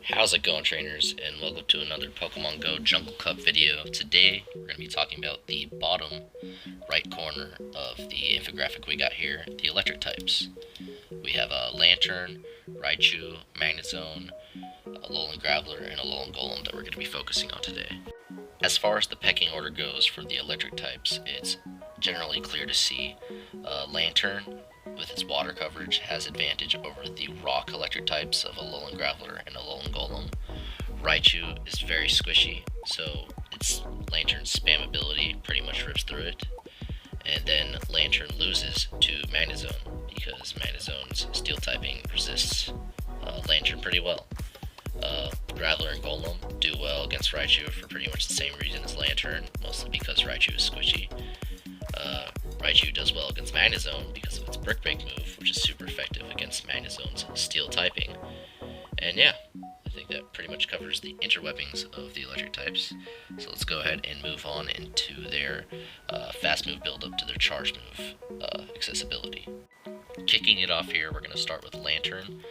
How's it going, trainers, and welcome to another Pokemon Go Jungle Cup video. Today, we're going to be talking about the bottom right corner of the infographic we got here, the electric types. We have a Lantern, Raichu, Magnezone, a Alolan Graveler, and a Alolan Golem that we're going to be focusing on today. As far as the pecking order goes for the electric types, it's generally clear to see. Lantern, with its water coverage, has advantage over the rock electric types of Alolan Graveler and Alolan Golem. Raichu is very squishy, so its Lantern's spam ability pretty much rips through it. And then Lantern loses to Magnezone, because Magnezone's steel typing resists Lantern pretty well. Graveler and Golem do well against Raichu for pretty much the same reason as Lantern, mostly because Raichu is squishy. Raichu does well against Magnezone because of its Brick Break move, which is super effective against Magnezone's steel typing. And yeah, I think that pretty much covers the interwebbings of the electric types. So let's go ahead and move on into their fast move build up to their charge move accessibility. Kicking it off here, we're going to start with Lantern.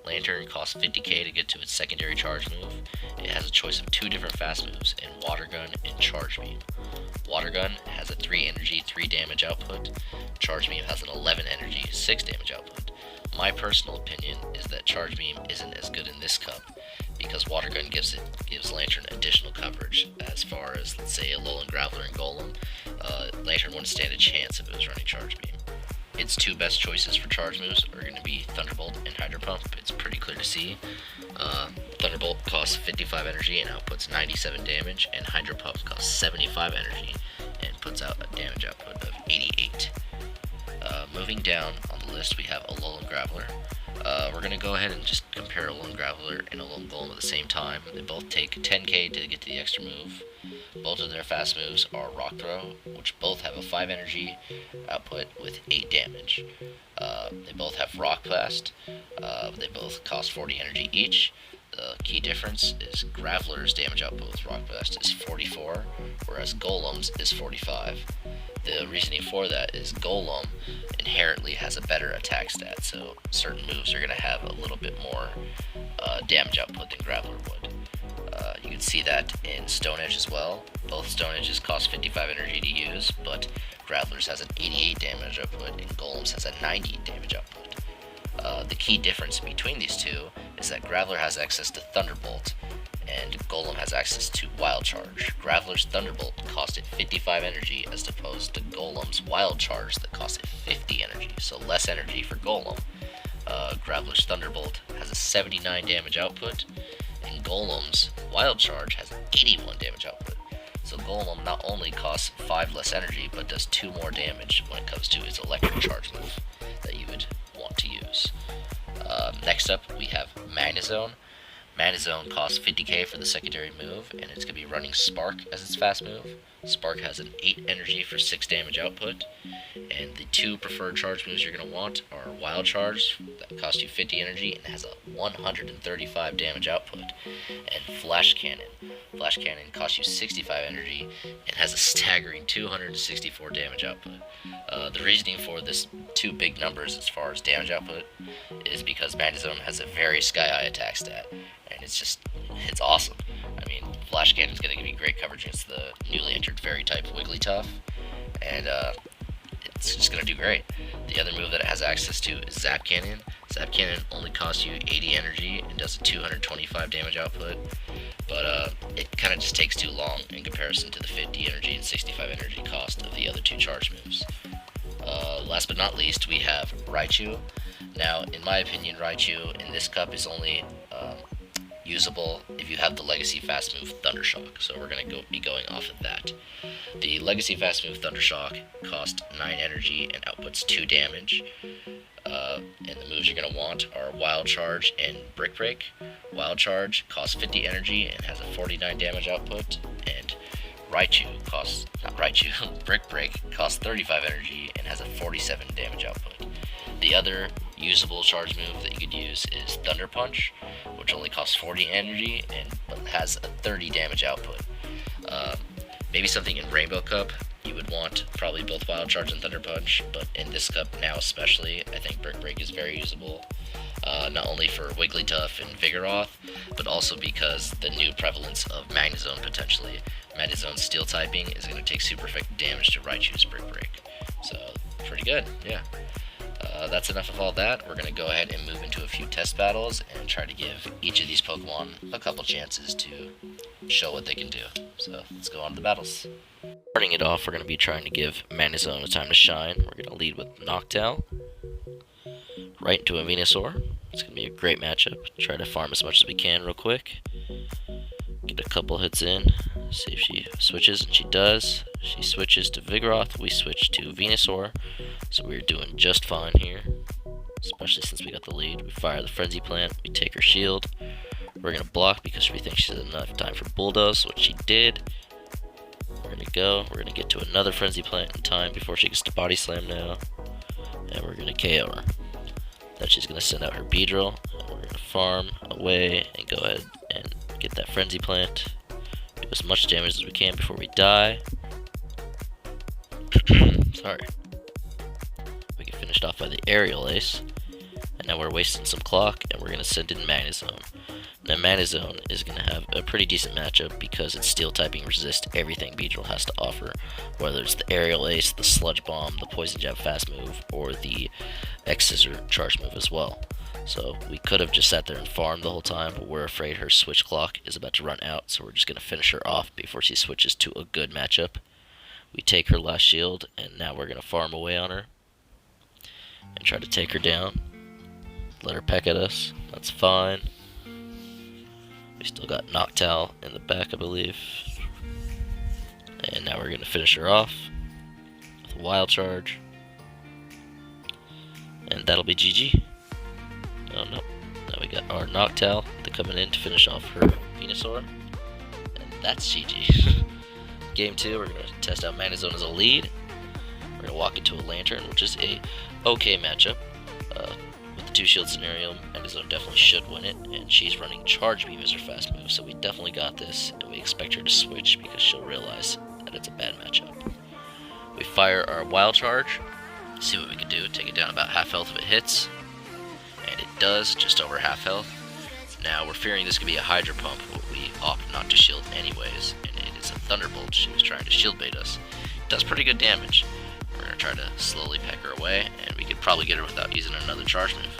Lantern costs 50k to get to its secondary charge move. It has a choice of two different fast moves in Water Gun and Charge Beam. Water Gun has a 3 energy, 3 damage output. Charge Beam has an 11 energy, 6 damage output. My personal opinion is that Charge Beam isn't as good in this cup because Water Gun gives Lantern additional coverage. As far as, let's say, Alolan Graveler and Golem, Lantern wouldn't stand a chance if it was running Charge Beam. Its two best choices for charge moves are going to be Thunderbolt and Hydro Pump. It's pretty clear to see. Thunderbolt costs 55 energy and outputs 97 damage, and Hydro Pump costs 75 energy and puts out a damage output of 88. Moving down on the list, we have Alolan Graveler. We're going to go ahead and just compare Alolan Graveler and Alolan Golem at the same time. They both take 10k to get to the extra move. Both of their fast moves are Rock Throw, which both have a 5 energy output with 8 damage. They both have Rock Blast. They both cost 40 energy each. The key difference is Graveler's damage output with Rock Blast is 44, whereas Golem's is 45. The reasoning for that is Golem inherently has a better attack stat, so certain moves are going to have a little bit more damage output than Graveler would. You can see that in Stone Edge as well. Both Stone Edges cost 55 energy to use, but Graveler's has an 88 damage output and Golem's has a 90 damage output. The key difference between these two is that Graveler has access to Thunderbolt and Golem has access to Wild Charge. Graveler's Thunderbolt cost it 55 energy as opposed to Golem's Wild Charge that cost it 50 energy, so less energy for Golem. Graveler's Thunderbolt has a 79 damage output, and Golem's Wild Charge has an 81 damage output. So Golem not only costs 5 less energy, but does 2 more damage when it comes to its electric charge move that you would want to use. Next up, we have Magnezone. Magnezone costs 50k for the secondary move, and it's going to be running Spark as its fast move. Spark has an 8 energy for 6 damage output, and the two preferred charge moves you're going to want are Wild Charge, that costs you 50 energy and has a 135 damage output, and Flash Cannon. Flash Cannon costs you 65 energy and has a staggering 264 damage output. The reasoning for this two big numbers as far as damage output is because Magnezone has a very sky-high attack stat, and it's awesome. I mean, Flash Cannon is going to give you great coverage against the newly entered Fairy type Wigglytuff, and it's just going to do great. The other move that it has access to is Zap Cannon. Zap Cannon only costs you 80 energy and does a 225 damage output, but it kind of just takes too long in comparison to the 50 energy and 65 energy cost of the other two charge moves. Last but not least, we have Raichu. Now, in my opinion, Raichu in this cup is only usable if you have the Legacy Fast Move Thundershock, so we're going to be going off of that. The Legacy Fast Move Thundershock costs 9 energy and outputs 2 damage, and the moves you're going to want are Wild Charge and Brick Break. Wild Charge costs 50 energy and has a 49 damage output, and Brick Break costs 35 energy and has a 47 damage output. The other usable charge move that you could use is Thunder Punch, which only costs 40 energy but has a 30 damage output. Maybe something in Rainbow Cup, you would want probably both Wild Charge and Thunder Punch, but in this cup now especially, I think Brick Break is very usable. not only for Wigglytuff and Vigoroth, but also because the new prevalence of Magnezone potentially. Magnezone's Steel typing is going to take super effective damage to Raichu's Brick Break. So, pretty good, yeah. That's enough of all that. We're going to go ahead and move into a few test battles and try to give each of these Pokemon a couple chances to show what they can do. So, let's go on to the battles. Starting it off, we're going to be trying to give Magnezone a time to shine. We're going to lead with Noctowl right into a Venusaur. It's going to be a great matchup. Try to farm as much as we can real quick. Get a couple hits in. See if she switches, and she does. She switches to Vigoroth. We switch to Venusaur. So we're doing just fine here, especially since we got the lead. We fire the Frenzy Plant. We take her shield. We're going to block because we think she has enough time for Bulldoze, which she did. We're going to go. We're going to get to another Frenzy Plant in time before she gets to Body Slam now. And we're going to KO her. Then she's going to send out her Beedrill. And we're going to farm away and go ahead and get that Frenzy Plant. Do as much damage as we can before we die. Sorry. We get finished off by the Aerial Ace. And now we're wasting some clock, and we're going to send in Magnezone. Now Magnezone is going to have a pretty decent matchup because its Steel typing resists everything Beedrill has to offer, whether it's the Aerial Ace, the Sludge Bomb, the Poison Jab fast move, or the X-Scissor charge move as well. So we could have just sat there and farmed the whole time, but we're afraid her switch clock is about to run out, so we're just going to finish her off before she switches to a good matchup. We take her last shield, and now we're going to farm away on her and try to take her down. Let her peck at us. That's fine. We still got Noctowl in the back, I believe. And now we're going to finish her off with a Wild Charge. And that'll be GG. Oh no. Now we got our Noctowl coming in to finish off her Venusaur. And that's GG. Game 2, we're going to test out Magnezone as a lead. We're going to walk into a Lantern, which is a okay matchup. With the 2-shield scenario, Magnezone definitely should win it, and she's running Charge Beam as her fast move, so we definitely got this, and we expect her to switch because she'll realize that it's a bad matchup. We fire our Wild Charge, see what we can do, take it down about half health if it hits, and it does, just over half health. Now, we're fearing this could be a Hydro Pump, but we opt not to shield anyways, and it is a Thunderbolt. She was trying to shield bait us. It does pretty good damage. We're going to try to slowly peck her away, and we could probably get her without using another charge move.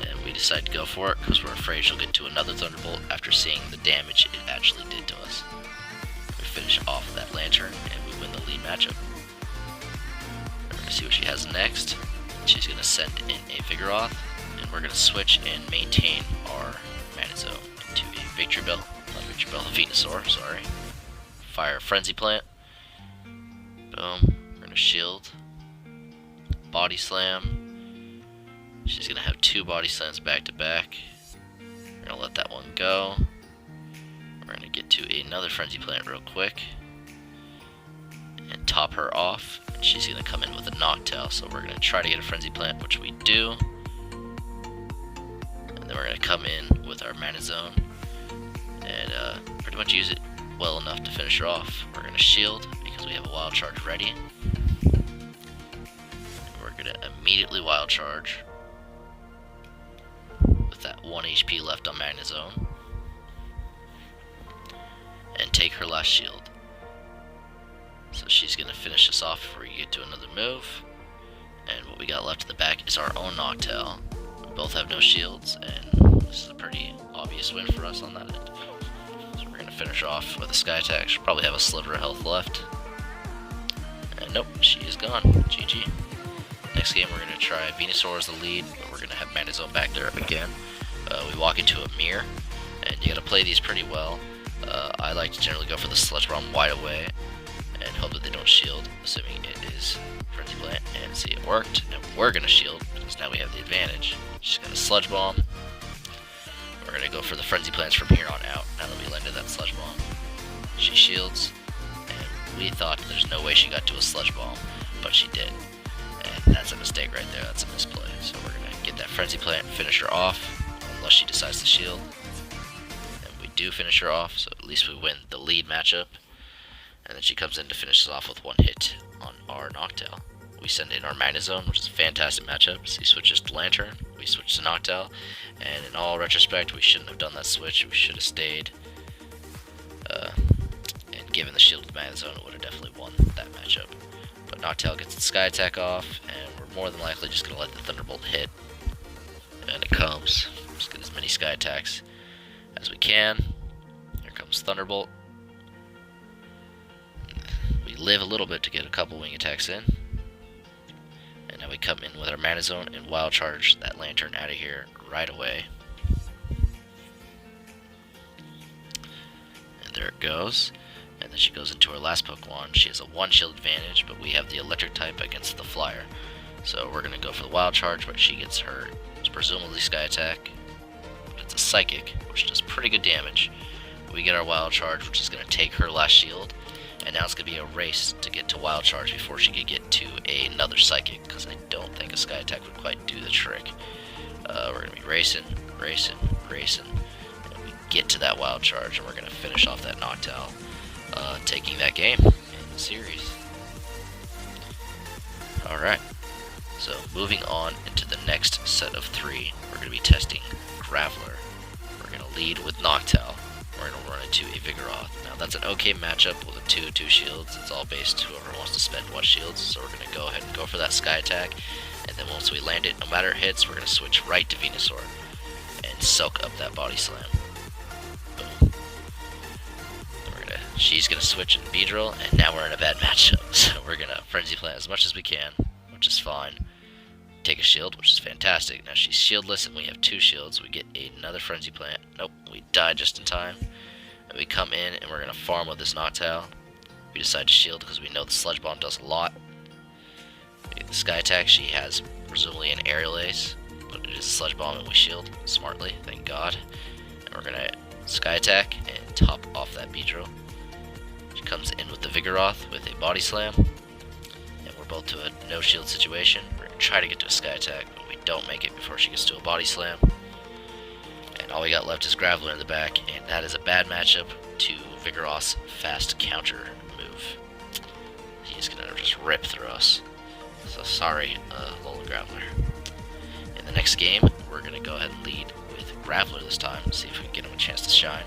And we decide to go for it because we're afraid she'll get to another Thunderbolt after seeing the damage it actually did to us. We finish off that Lantern, and we win the lead matchup. We're going to see what she has next. She's going to send in a Vigoroth, and we're going to switch and maintain our Magnezone into a Victory Bell. Not Victory Bell, a Venusaur, sorry. Fire Frenzy Plant. Boom. Shield, Body Slam. She's gonna have 2 Body Slams back to back. We're gonna let that one go. We're gonna get to another Frenzy Plant real quick and top her off. And she's gonna come in with a Noctowl, so we're gonna try to get a Frenzy Plant, which we do. And then we're gonna come in with our Magnezone and pretty much use it well enough to finish her off. We're gonna shield because we have a Wild Charge ready. We're gonna immediately Wild Charge with that 1 HP left on Magnezone and take her last shield. So she's gonna finish us off before we get to another move. And what we got left in the back is our own Noctowl. We both have no shields, and this is a pretty obvious win for us on that end. So we're gonna finish off with a Sky Attack. She'll probably have a sliver of health left. And nope, she is gone. GG. Next game, we're going to try Venusaur as the lead, but we're going to have Magnezone back there again. We walk into a mirror, and you got to play these pretty well. I like to generally go for the Sludge Bomb wide away, and hope that they don't shield, assuming it is Frenzy Plant. And see, it worked, and we're going to shield, because now we have the advantage. She's going to Sludge Bomb. We're going to go for the Frenzy Plants from here on out, now that we landed that Sludge Bomb. She shields, and we thought there's no way she got to a Sludge Bomb, but she did. And that's a mistake right there, that's a misplay. So we're going to get that Frenzy Plant and finish her off, unless she decides to shield. And we do finish her off, so at least we win the lead matchup. And then she comes in to finish us off with 1 hit on our Noctowl, we send in our Magnezone, which is a fantastic matchup. So he switches to Lantern, we switch to Noctowl, and in all retrospect, we shouldn't have done that switch. We should have stayed, and given the shield to the Magnezone, it would have definitely won that matchup. But Noctowl gets the Sky Attack off, and we're more than likely just going to let the Thunderbolt hit. And it comes. Just get as many Sky Attacks as we can. Here comes Thunderbolt. We live a little bit to get a couple Wing Attacks in. And now we come in with our Magnezone and Wild Charge that Lantern out of here right away. And there it goes. And then she goes into her last Pokemon. She has a 1 shield advantage, but we have the Electric type against the Flyer. So we're going to go for the Wild Charge, but she gets her presumably Sky Attack. But it's a Psychic, which does pretty good damage. We get our Wild Charge, which is going to take her last shield. And now it's going to be a race to get to Wild Charge before she could get to another Psychic, because I don't think a Sky Attack would quite do the trick. We're going to be racing, and we get to that Wild Charge, and we're going to finish off that Noctowl, taking that game in the series. Alright, so moving on into the next set of 3, we're going to be testing Graveler. We're going to lead with Noctowl. We're going to run into a Vigoroth. Now that's an okay matchup with a 2 shields. It's all based whoever wants to spend what shields. So we're going to go ahead and go for that Sky Attack. And then once we land it, no matter it hits, we're going to switch right to Venusaur and soak up that Body Slam. Boom. She's going to switch in Beedrill, and now we're in a bad matchup. So we're going to Frenzy Plant as much as we can, which is fine. Take a shield, which is fantastic. Now she's shieldless, and we have 2 shields. We get another Frenzy Plant. Nope, we died just in time. And we come in, and we're going to farm with this Noctowl. We decide to shield because we know the Sludge Bomb does a lot. We get the Sky Attack. She has presumably an Aerial Ace, but it is a Sludge Bomb, and we shield smartly, thank God. And we're going to Sky Attack and top off that Beedrill. She comes in with the Vigoroth with a Body Slam. And we're both to a no shield situation. We're going to try to get to a Sky Attack, but we don't make it before she gets to a Body Slam. And all we got left is Graveler in the back, and that is a bad matchup to Vigoroth's fast counter move. He's going to just rip through us. So sorry, Alolan Graveler. In the next game, we're going to go ahead and lead with Graveler this time, see if we can get him a chance to shine.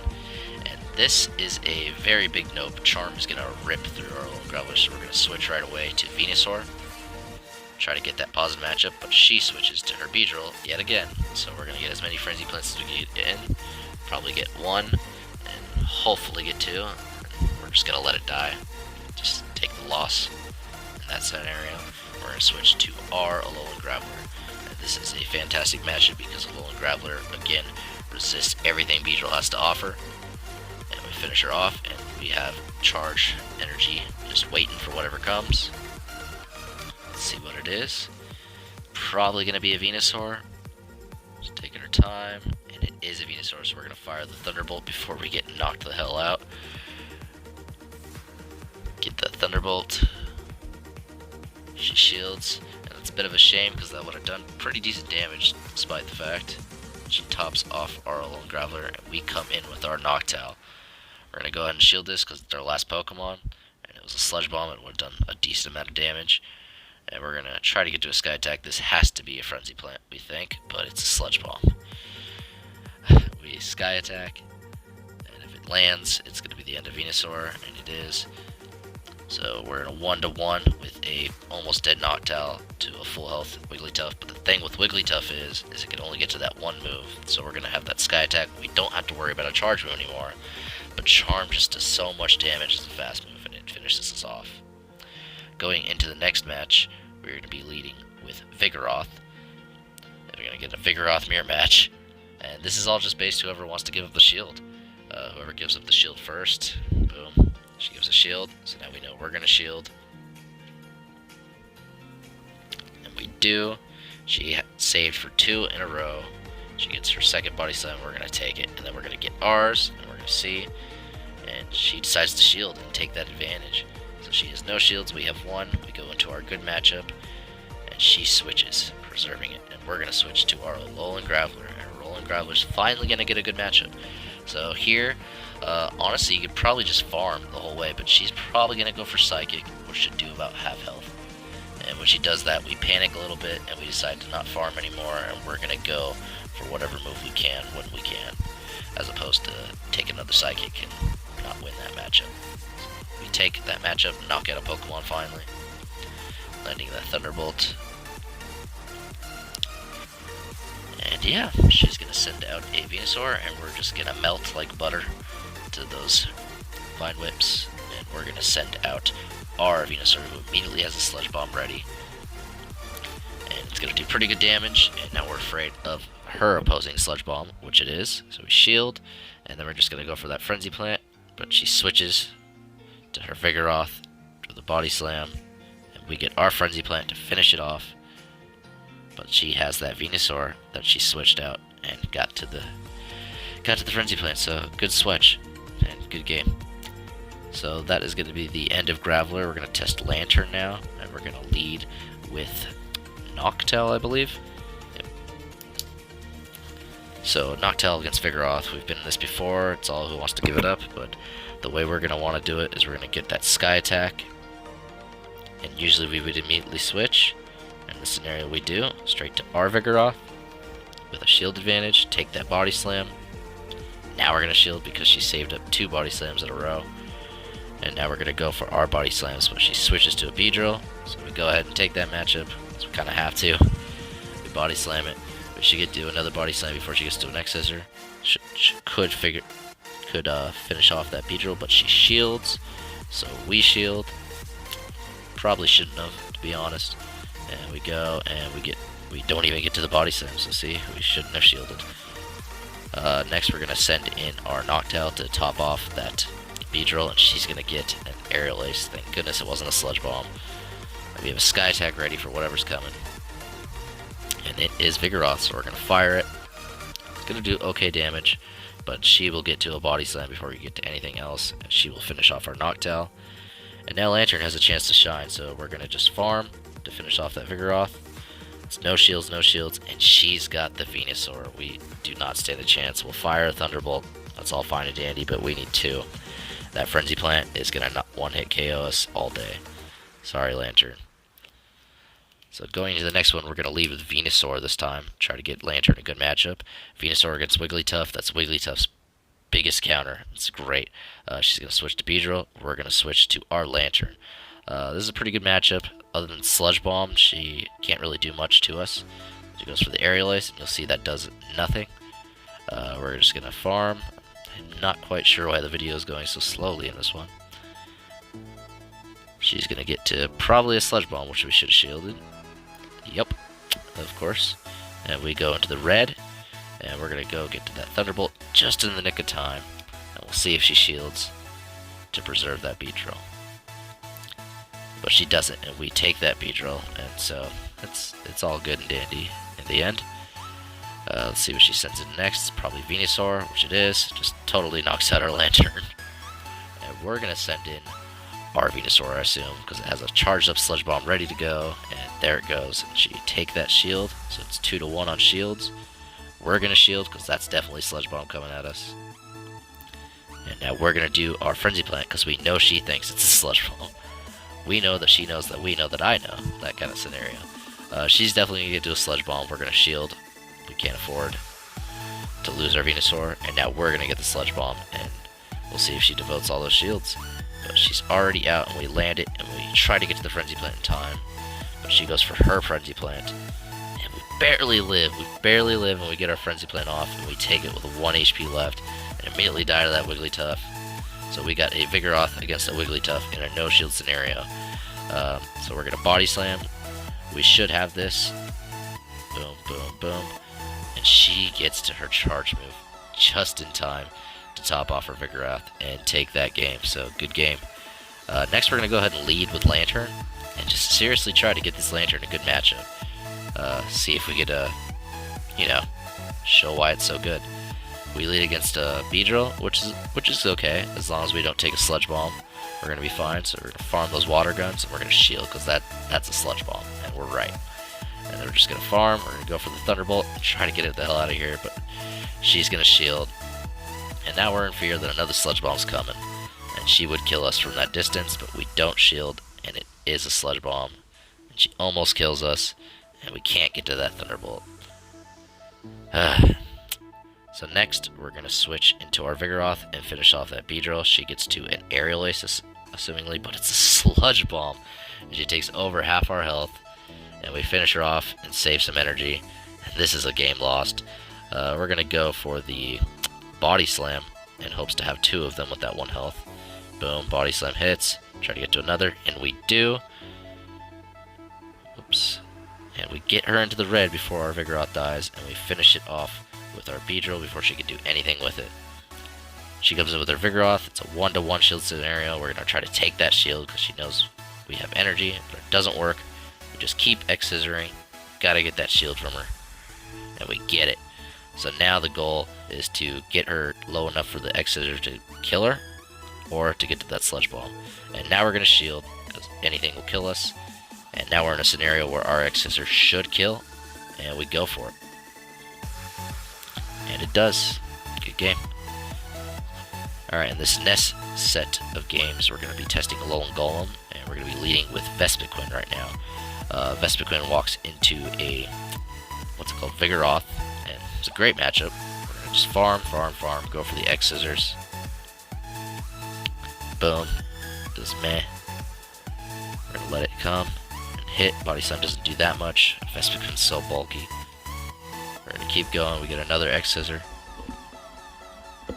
And this is a very big nope. Charm is going to rip through our Alolan Graveler, so we're going to switch right away to Venusaur. Try to get that positive matchup, but she switches to her Beedrill yet again. So we're going to get as many Frenzy Plants as we can get in. Probably get 1, and hopefully get 2. And we're just going to let it die. Just take the loss in that scenario. We're going to switch to our Alolan Graveler. And this is a fantastic matchup because Alolan Graveler, again, resists everything Beedrill has to offer. And we finish her off, and we have Charge Energy just waiting for whatever comes. Let's see what it is. Probably going to be a Venusaur. Just taking her time. And it is a Venusaur, so we're going to fire the Thunderbolt before we get knocked the hell out. Get the Thunderbolt. She shields. And it's a bit of a shame because that would have done pretty decent damage despite the fact. She tops off our Alolan Graveler, and we come in with our Noctowl. We're going to go ahead and shield this because it's our last Pokemon. And it was a Sludge Bomb. It would have done a decent amount of damage. And we're going to try to get to a Sky Attack. This has to be a Frenzy Plant, we think, but it's a Sludge Bomb. We Sky Attack, and if it lands, it's going to be the end of Venusaur, and it is. So we're in a 1-to-1 with a almost dead Noctowl to a full health Wigglytuff. But the thing with Wigglytuff is it can only get to that 1 move. So we're going to have that Sky Attack. We don't have to worry about a Charge move anymore. But Charm just does so much damage as a fast move, and it finishes us off. Going into the next match, we're going to be leading with Vigoroth. And we're going to get a Vigoroth mirror match. And this is all just based whoever wants to give up the shield. Whoever gives up the shield first, boom, she gives a shield. So now we know we're going to shield. And we do. She saved for 2 in a row. She gets her second Body Slam, we're going to take it. And then we're going to get ours, and we're going to see. And she decides to shield and take that advantage. So she has no shields, we have 1. We go into our good matchup, and she switches, preserving it. And we're going to switch to our Alolan Graveler. And Alolan Graveler's finally going to get a good matchup. So here, honestly, you could probably just farm the whole way, but she's probably going to go for Psychic, which should do about half health. And when she does that, we panic a little bit, and we decide to not farm anymore, and we're going to go for whatever move we can when we can, as opposed to take another Psychic and not win that matchup. We take that matchup, knock out a Pokemon finally, landing that Thunderbolt. And yeah, she's going to send out a Venusaur, and we're just going to melt like butter to those Vine Whips, and we're going to send out our Venusaur, who immediately has a Sludge Bomb ready. And it's going to do pretty good damage, and now we're afraid of her opposing Sludge Bomb, which it is. So we shield, and then we're just going to go for that Frenzy Plant, but she switches to her Vigoroth with a Body Slam, and we get our Frenzy Plant to finish it off. But she has that Venusaur that she switched out and got to the Frenzy Plant, so good switch and good game. So that is going to be the end of Graveler. We're going to test Lantern now, and we're going to lead with Noctowl, I believe. Yep. So Noctowl against Vigoroth, we've been in this before. It's all who wants to give it up, but the way we're going to want to do it is we're going to get that Sky Attack, and usually we would immediately switch. In this scenario we do, straight to our Vigoroth with a shield advantage, take that Body Slam. Now we're going to shield because she saved up 2 Body Slams in a row. And now we're going to go for our Body Slams, but she switches to a Beedrill, so we go ahead and take that matchup, so we kind of have to. We Body Slam it, but she could do another Body Slam before she gets to an X-Scissor. She could finish off that Beedrill, but she shields, so we shield. Probably shouldn't have, to be honest. And we go, and we don't even get to the Body Slam, so see, we shouldn't have shielded. Next we're going to send in our Noctowl to top off that Beedrill, and she's going to get an Aerial Ace. Thank goodness it wasn't a Sludge Bomb. We have a Sky Attack ready for whatever's coming. And it is Vigoroth, so we're going to fire it. It's going to do okay damage, but she will get to a Body Slam before we get to anything else, and she will finish off our Noctowl. And now Lantern has a chance to shine, so we're going to just farm to finish off that Vigoroth. It's no shields, and she's got the Venusaur. We do not stand a chance. We'll fire a Thunderbolt. That's all fine and dandy, but we need 2. That Frenzy Plant is going to one-hit KO us all day. Sorry, Lantern. So going into the next one, we're going to lead with Venusaur this time. Try to get Lantern a good matchup. Venusaur against Wigglytuff. That's Wigglytuff's biggest counter. It's great. She's going to switch to Beedrill. We're going to switch to our Lantern. This is a pretty good matchup. Other than Sludge Bomb, she can't really do much to us. She goes for the Aerial Ace, and you'll see that does nothing. We're just going to farm. I'm not quite sure why the video is going so slowly in this one. She's going to get to probably a Sludge Bomb, which we should have shielded. Yep, of course. And we go into the red, and we're going to go get to that Thunderbolt just in the nick of time. And we'll see if she shields to preserve that Beedrill. But she doesn't, and we take that Beedrill, and so it's all good and dandy in the end. Let's see what she sends in next. It's probably Venusaur, which it is. Just totally knocks out our Lantern. And we're going to send in our Venusaur, I assume, because it has a charged up Sludge Bomb ready to go, and there it goes. And she take that shield, so it's 2-1 on shields. We're going to shield, because that's definitely Sludge Bomb coming at us. And now we're going to do our Frenzy Plant, because we know she thinks it's a Sludge Bomb. We know that she knows that we know that I know, that kind of scenario. She's definitely going to get to a Sludge Bomb. We're going to shield. We can't afford to lose our Venusaur, and now we're going to get the Sludge Bomb, and we'll see if she devotes all those shields. But she's already out, and we land it, and we try to get to the Frenzy Plant in time, but she goes for her Frenzy Plant, and we barely live, and we get our Frenzy Plant off, and we take it with 1 HP left, and immediately die to that Wigglytuff. So we got a Vigoroth against a Wigglytuff in a no-shield scenario. So we're going to Body Slam. We should have this. Boom, boom, boom. And she gets to her charge move just in time to top off her Vigoroth and take that game. So, good game. Next, we're going to go ahead and lead with Lantern and just seriously try to get this Lantern a good matchup. See if we get a, show why it's so good. We lead against a Beedrill, which is okay, as long as we don't take a Sludge Bomb. We're going to be fine, so we're going to farm those Water Guns, and we're going to shield, because that's a Sludge Bomb, and we're right. And then we're just going to farm, we're going to go for the Thunderbolt, and try to get it the hell out of here, but she's going to shield. And now we're in fear that another Sludge Bomb's coming, and she would kill us from that distance, but we don't shield, and it is a Sludge Bomb. She almost kills us, and we can't get to that Thunderbolt. So next, we're going to switch into our Vigoroth and finish off that Beedrill. She gets to an Aerial Ace, assumingly, but it's a Sludge Bomb. And she takes over half our health, and we finish her off and save some energy. And this is a game lost. We're going to go for the Body Slam in hopes to have 2 of them with that 1 health. Boom, Body Slam hits. Try to get to another, and we do. Oops. And we get her into the red before our Vigoroth dies, and we finish it off with our Beedrill before she can do anything with it. She comes in with her Vigoroth. It's a 1-to-1 shield scenario. We're going to try to take that shield because she knows we have energy, but it doesn't work. We just keep X-scissoring. Gotta get that shield from her. And we get it. So now the goal is to get her low enough for the X-scissor to kill her, or to get to that Sludge Bomb. And now we're going to shield, because anything will kill us. And now we're in a scenario where our X-scissor should kill, and we go for it. And it does. Good game. Alright, in this next set of games, we're going to be testing Alolan Golem, and we're going to be leading with Vespiquen right now. Vespiquen walks into a, Vigoroth, and it's a great matchup. We're going to just farm, go for the X-scissors. Boom. Does meh. We're going to let it come and hit. Body Slam doesn't do that much. Vespiquen's so bulky. We're going to keep going. We get another X-scissor.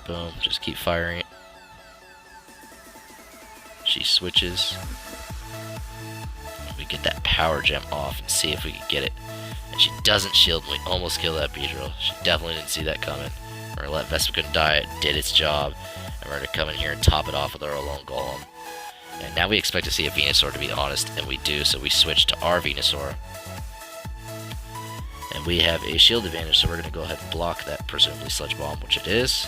Boom. Just keep firing it. She switches. We get that Power Gem off and see if we can get it. And she doesn't shield, and we almost kill that Beedrill. She definitely didn't see that coming. We're going to let Vespiquen die. It did its job. And we're going to come in here and top it off with our Alolan Golem. And now we expect to see a Venusaur, to be honest, and we do, so we switch to our Venusaur. And we have a shield advantage, so we're going to go ahead and block that presumably Sludge Bomb, which it is.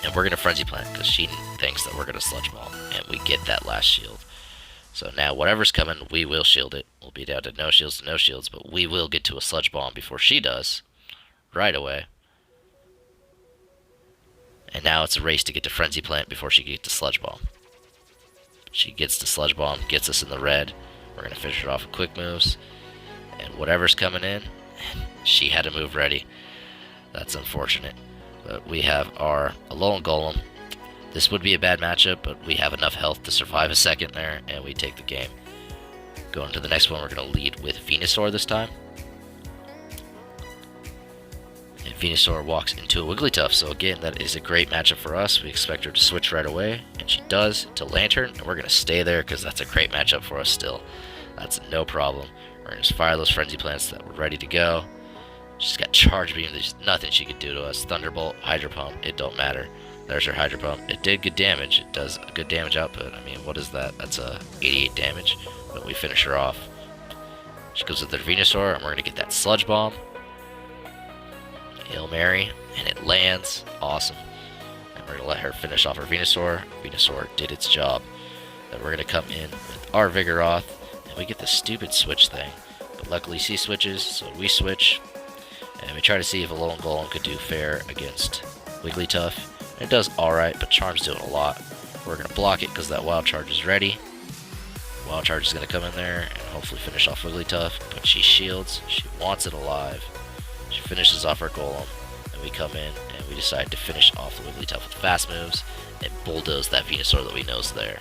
And we're going to Frenzy Plant, because she thinks that we're going to Sludge Bomb, and we get that last shield. So now whatever's coming, we will shield it. We'll be down to no shields, but we will get to a Sludge Bomb before she does, right away. And now it's a race to get to Frenzy Plant before she gets to Sludge Bomb. She gets to Sludge Bomb, gets us in the red. We're going to finish it off with quick moves. And whatever's coming in, she had a move ready. That's unfortunate. But we have our Alolan Golem. This would be a bad matchup, but we have enough health to survive a second there, and we take the game. Going to the next one, we're going to lead with Venusaur this time. And Venusaur walks into a Wigglytuff, so again, that is a great matchup for us. We expect her to switch right away, and she does to Lantern, and we're going to stay there because that's a great matchup for us still. That's no problem. We're going to just fire those Frenzy Plants that were ready to go. She's got Charge Beam, there's nothing she could do to us. Thunderbolt, Hydro Pump, it don't matter. There's her Hydro Pump. It did good damage. It does a good damage output. I mean, what is that? That's a 88 damage, but we finish her off. She goes with her Venusaur, and we're going to get that Sludge Bomb. Hail Mary, and it lands. Awesome. And we're going to let her finish off her Venusaur. Venusaur did its job. Then we're going to come in with our Vigoroth, and we get the stupid switch thing. But luckily she switches, so we switch. And we try to see if Alolan Golem could do fair against Wigglytuff. And it does alright, but Charm's doing a lot. We're going to block it because that Wild Charge is ready. Wild Charge is going to come in there and hopefully finish off Wigglytuff. But she shields. She wants it alive. She finishes off our Golem, and we come in and we decide to finish off the Wigglytuff with fast moves and bulldoze that Venusaur that we know is there.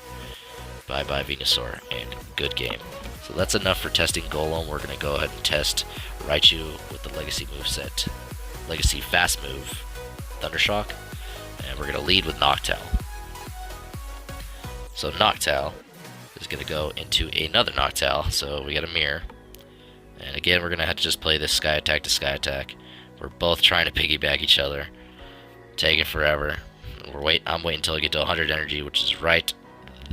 Bye-bye Venusaur, and good game. So that's enough for testing Golem. We're going to go ahead and test Raichu with the Legacy moveset. Legacy fast move, Thundershock, and we're going to lead with Noctowl. So Noctowl is going to go into another Noctowl, so we got a mirror. And again, we're going to have to just play this Sky Attack to Sky Attack. We're both trying to piggyback each other. Taking forever. I'm waiting until I get to 100 energy, which is right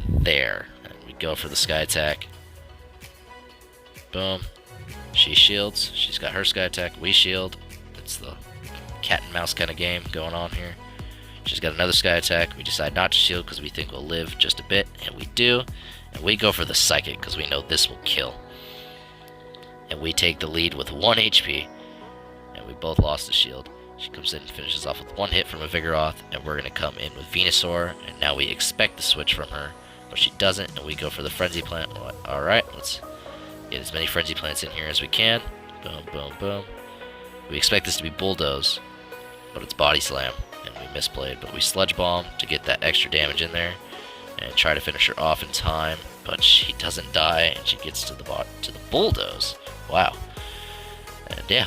there. And we go for the Sky Attack. Boom. She shields. She's got her Sky Attack. We shield. It's the cat and mouse kind of game going on here. She's got another Sky Attack. We decide not to shield because we think we'll live just a bit. And we do. And we go for the Psychic because we know this will kill. And we take the lead with 1 HP. And we both lost the shield. She comes in and finishes off with 1 hit from a Vigoroth. And we're going to come in with Venusaur. And now we expect the switch from her. But she doesn't. And we go for the Frenzy Plant. Alright, let's Get as many Frenzy Plants in here as we can. Boom, boom, boom. We expect this to be Bulldoze, but it's Body Slam, and we misplayed. But we Sludge Bomb to get that extra damage in there, and try to finish her off in time. But she doesn't die, and she gets to the Bulldoze. Wow. And yeah,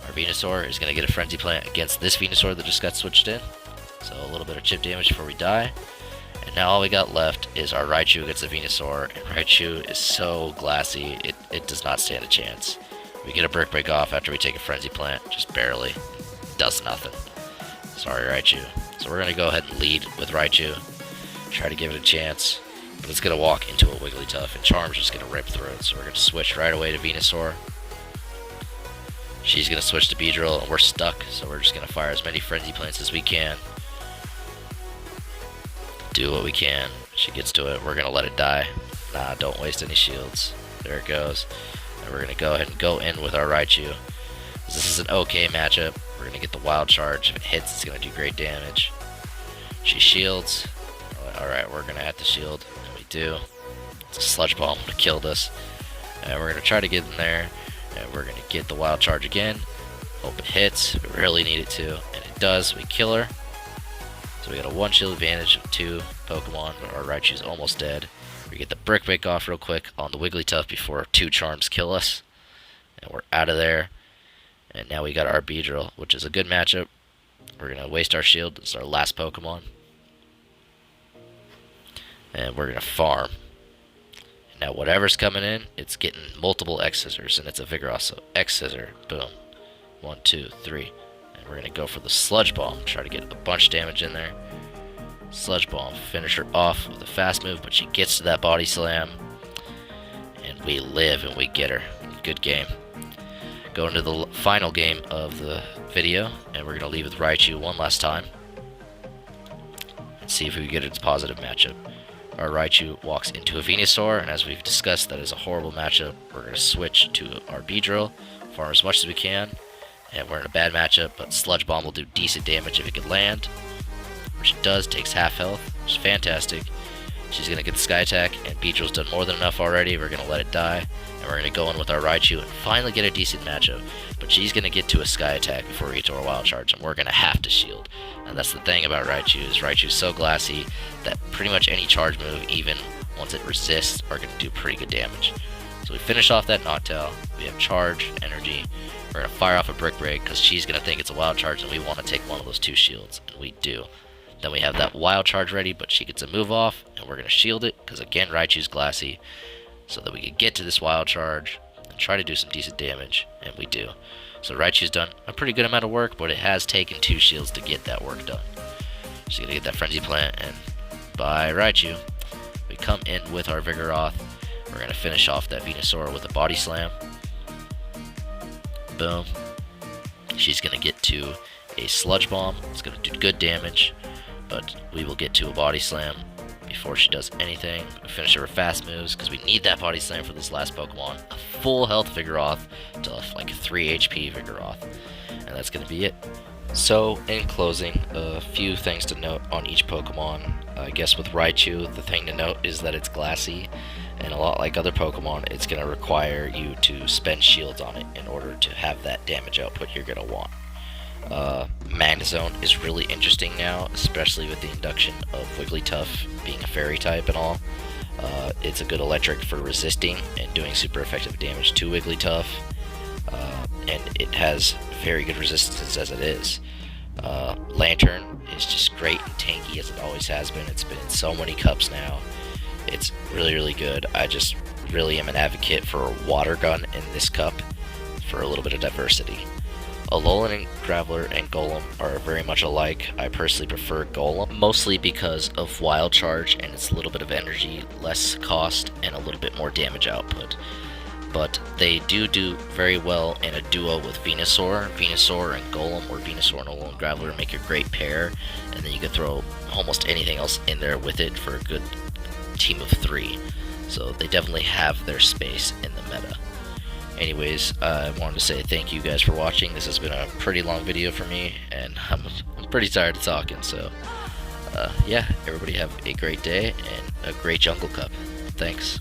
our Venusaur is going to get a Frenzy Plant against this Venusaur that just got switched in. So a little bit of chip damage before we die. And now all we got left is our Raichu against the Venusaur. And Raichu is so glassy, it does not stand a chance. We get a Brick Break off after we take a Frenzy Plant, just barely. Does nothing. Sorry, Raichu. So we're going to go ahead and lead with Raichu. Try to give it a chance. But it's going to walk into a Wigglytuff, and Charm's just going to rip through it. So we're going to switch right away to Venusaur. She's going to switch to Beedrill, and we're stuck. So we're just going to fire as many Frenzy Plants as we can. Do what we can. She gets to it. We're going to let it die. Nah, don't waste any shields. There it goes. And we're going to go ahead and go in with our Raichu. This is an okay matchup. We're going to get the Wild Charge. If it hits, it's going to do great damage. She shields. Alright, we're going to have to shield. And we do. It's a Sludge Bomb that killed us. And we're going to try to get in there. And we're going to get the Wild Charge again. Hope it hits. We really need it to. And it does. We kill her. So we got a 1 shield advantage of 2 Pokemon, but our Raichu's almost dead. We get the Brick Break off real quick on the Wigglytuff before 2 Charms kill us. And we're out of there. And now we got our Beedrill, which is a good matchup. We're going to waste our shield. It's our last Pokemon. And we're going to farm. And now whatever's coming in, it's getting multiple X-Scissors, and it's a Vigoroth, so X-Scissor. Boom. 1, 2, 3. We're going to go for the Sludge Bomb, try to get a bunch of damage in there. Sludge Bomb, finish her off with a fast move, but she gets to that Body Slam. And we live and we get her. Good game. Going to the final game of the video, and we're going to leave with Raichu one last time. And see if we can get its positive matchup. Our Raichu walks into a Venusaur, and as we've discussed, that is a horrible matchup. We're going to switch to our Beedrill, farm as much as we can. And we're in a bad matchup, but Sludge Bomb will do decent damage if it can land. Which it does, takes half health, which is fantastic. She's going to get the Sky Attack, and Beedrill's done more than enough already. We're going to let it die, and we're going to go in with our Raichu and finally get a decent matchup. But she's going to get to a Sky Attack before we get to our Wild Charge, and we're going to have to shield. And that's the thing about Raichu, is Raichu's so glassy that pretty much any charge move, even once it resists, are going to do pretty good damage. So we finish off that Noctowl. We have Charge, Energy. We're going to fire off a Brick Break because she's going to think it's a Wild Charge and we want to take one of those 2 shields, and we do. Then we have that Wild Charge ready, but she gets a move off, and we're going to shield it because, again, Raichu's glassy, so that we can get to this Wild Charge and try to do some decent damage, and we do. So Raichu's done a pretty good amount of work, but it has taken 2 shields to get that work done. She's going to get that Frenzy Plant, and bye, Raichu. We come in with our Vigoroth. We're going to finish off that Venusaur with a Body Slam. Boom. She's going to get to a Sludge Bomb. It's going to do good damage, but we will get to a Body Slam before she does anything. We finish her with fast moves because we need that Body Slam for this last Pokemon. A full health Vigoroth to like 3 HP Vigoroth. And that's going to be it. So, in closing, a few things to note on each Pokemon. I guess with Raichu, the thing to note is that it's glassy, and a lot like other Pokemon, it's going to require you to spend shields on it in order to have that damage output you're going to want. Magnezone is really interesting now, especially with the induction of Wigglytuff being a fairy type and all. It's a good electric for resisting and doing super effective damage to Wigglytuff, and it has very good resistance as it is. Lantern is just great and tanky as it always has been. It's been in so many cups now. It's really, really good. I just really am an advocate for a Water Gun in this cup for a little bit of diversity. Alolan Graveler and Golem are very much alike. I personally prefer Golem, mostly because of Wild Charge and its little bit of energy, less cost, and a little bit more damage output. But they do very well in a duo with Venusaur. Venusaur and Golem, or Venusaur and Alolan Graveler make a great pair, and then you can throw almost anything else in there with it for a good team of 3. So they definitely have their space in the meta. Anyways, I wanted to say thank you guys for watching. This has been a pretty long video for me, and I'm pretty tired of talking, so yeah, everybody have a great day and a great Jungle Cup. Thanks.